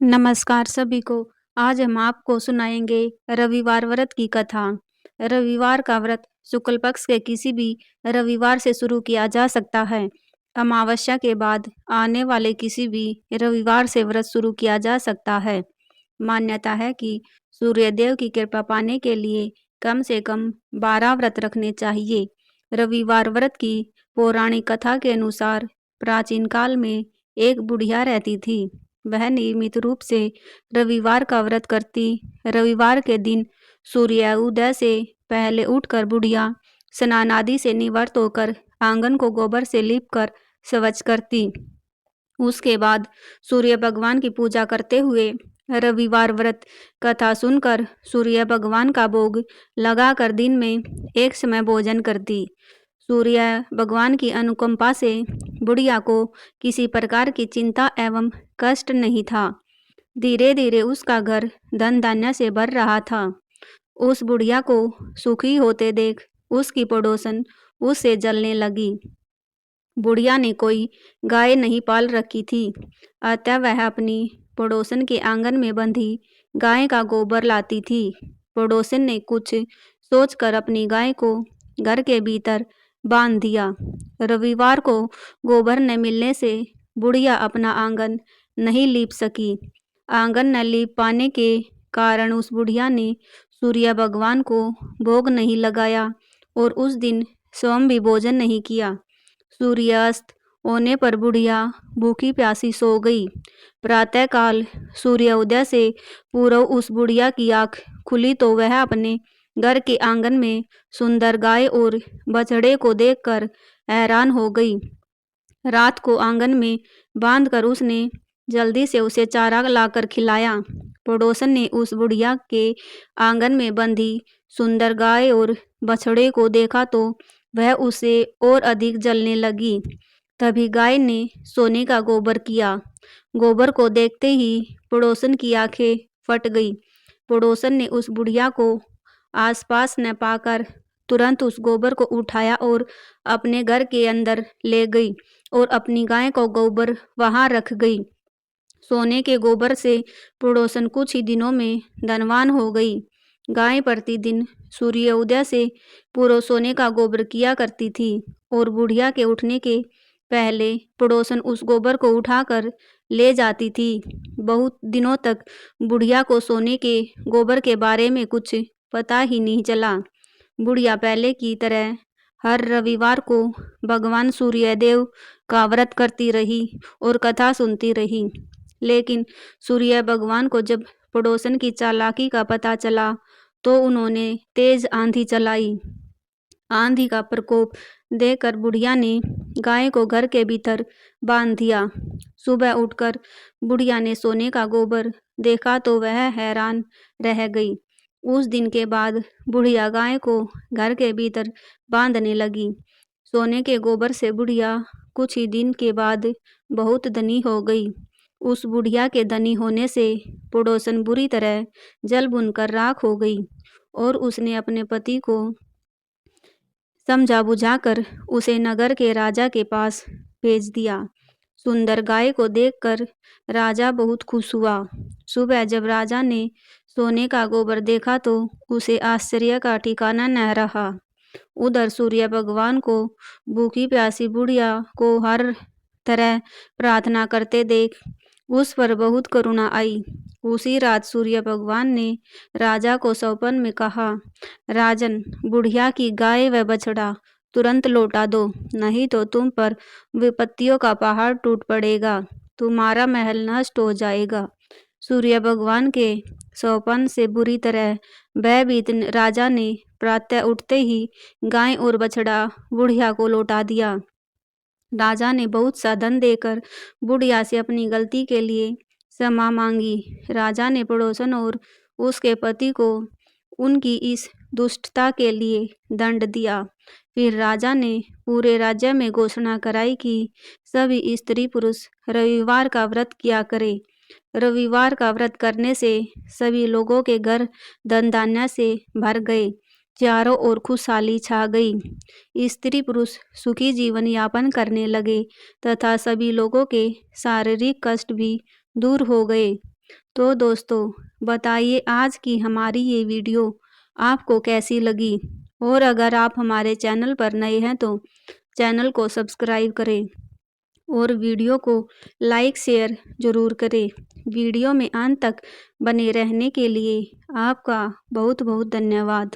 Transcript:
नमस्कार सभी को। आज हम आपको सुनाएंगे रविवार व्रत की कथा। रविवार का व्रत शुक्ल पक्ष के किसी भी रविवार से शुरू किया जा सकता है। अमावस्या के बाद आने वाले किसी भी रविवार से व्रत शुरू किया जा सकता है। मान्यता है कि सूर्यदेव की कृपा पाने के लिए कम से कम 12 व्रत रखने चाहिए। रविवार व्रत की पौराणिक कथा के अनुसार प्राचीन काल में एक बुढ़िया रहती थी। वह नियमित रूप से रविवार का व्रत करती। रविवार के दिन सूर्य उदय से पहले उठकर बुढ़िया स्नान आदि से निवृत्त होकर आंगन को गोबर से लीपकर स्वच्छ करती। उसके बाद सूर्य भगवान की पूजा करते हुए रविवार व्रत कथा सुनकर सूर्य भगवान का भोग लगाकर दिन में एक समय भोजन करती। सूर्य भगवान की अनुकंपा से बुढ़िया को किसी प्रकार की चिंता एवं कष्ट नहीं था। धीरे धीरे उसका घर धन धान्य से भर रहा था। उस बुढ़िया को सुखी होते देख उसकी पड़ोसन उससे जलने लगी। बुढ़िया ने कोई गाय नहीं पाल रखी थी, अतः वह अपनी पड़ोसन के आंगन में बंधी गाय का गोबर लाती थी। पड़ोसन ने कुछ सोचकर अपनी गाय को घर के भीतर बांध दिया। रविवार को गोबर न मिलने से बुढ़िया अपना आंगन नहीं लीप सकी। आंगन न लीप पाने के कारण उस बुढ़िया ने सूर्य भगवान को भोग नहीं लगाया और उस दिन स्वयं भी भोजन नहीं किया। सूर्यास्त होने पर बुढ़िया भूखी प्यासी सो गई। प्रातःकाल सूर्य उदय से पूर्व उस बुढ़िया की आँख खुली तो वह अपने घर के आंगन में सुंदर गाय और बछड़े को देखकर हैरान हो गई। रात को आंगन में बांधकर उसने जल्दी से उसे चारा लाकर खिलाया। पड़ोसन ने उस बुढ़िया के आंगन में बंधी सुंदर गाय और बछड़े को देखा तो वह उसे और अधिक जलने लगी। तभी गाय ने सोने का गोबर किया। गोबर को देखते ही पड़ोसन की आंखें फट गई। पड़ोसन ने उस बुढ़िया को आसपास न पाकर तुरंत उस गोबर को उठाया और अपने घर के अंदर ले गई और अपनी गाय को गोबर वहां रख गई। सोने के गोबर से पड़ोसन कुछ ही दिनों में धनवान हो गई। गाय प्रतिदिन सूर्य उदय से पूर्व सोने का गोबर किया करती थी और बुढ़िया के उठने के पहले पड़ोसन उस गोबर को उठाकर ले जाती थी। बहुत दिनों तक बुढ़िया को सोने के गोबर के बारे में कुछ पता ही नहीं चला। बुढ़िया पहले की तरह हर रविवार को भगवान सूर्यदेव का व्रत करती रही और कथा सुनती रही। लेकिन सूर्य भगवान को जब पड़ोसन की चालाकी का पता चला तो उन्होंने तेज आंधी चलाई। आंधी का प्रकोप देखकर बुढ़िया ने गाय को घर के भीतर बांध दिया। सुबह उठकर बुढ़िया ने सोने का गोबर देखा तो वह हैरान रह गई। उस दिन के बाद बुढ़िया गाय को घर के भीतर बांधने लगी। सोने के गोबर से बुढ़िया कुछ ही दिन के बाद बहुत धनी हो गई। उस बुढ़िया के धनी होने से पड़ोसन बुरी तरह जल भुनकर राख हो गई और उसने अपने पति को समझा बुझाकर उसे नगर के राजा के पास भेज दिया। सुंदर गाय को देखकर राजा बहुत खुश हुआ। सुबह जब राजा ने सोने का गोबर देखा तो उसे आश्चर्य का ठिकाना न रहा। उधर सूर्य भगवान को भूखी प्यासी बुढ़िया को हर तरह प्रार्थना करते देख उस पर बहुत करुणा आई। उसी रात सूर्य भगवान ने राजा को सौपन में कहा, राजन, बुढ़िया की गाय व बछड़ा तुरंत लौटा दो, नहीं तो तुम पर विपत्तियों का पहाड़ टूट पड़ेगा, तुम्हारा महल नष्ट हो जाएगा। सूर्य भगवान के सौपन से बुरी तरह भयभीत राजा ने प्रातः उठते ही गाय और बछड़ा बुढ़िया को लौटा दिया। राजा ने बहुत सा धन देकर बुढ़िया से अपनी गलती के लिए क्षमा मांगी। राजा ने पड़ोसन और उसके पति को उनकी इस दुष्टता के लिए दंड दिया। फिर राजा ने पूरे राज्य में घोषणा कराई कि सभी स्त्री पुरुष रविवार का व्रत किया करें। रविवार का व्रत करने से सभी लोगों के घर धन धान्य से भर गए। चारों ओर खुशहाली छा गई। स्त्री पुरुष सुखी जीवन यापन करने लगे तथा सभी लोगों के शारीरिक कष्ट भी दूर हो गए। तो दोस्तों, बताइए आज की हमारी ये वीडियो आपको कैसी लगी? और अगर आप हमारे चैनल पर नए हैं तो चैनल को सब्सक्राइब करें और वीडियो को लाइक शेयर ज़रूर करें। वीडियो में अंत तक बने रहने के लिए आपका बहुत बहुत धन्यवाद।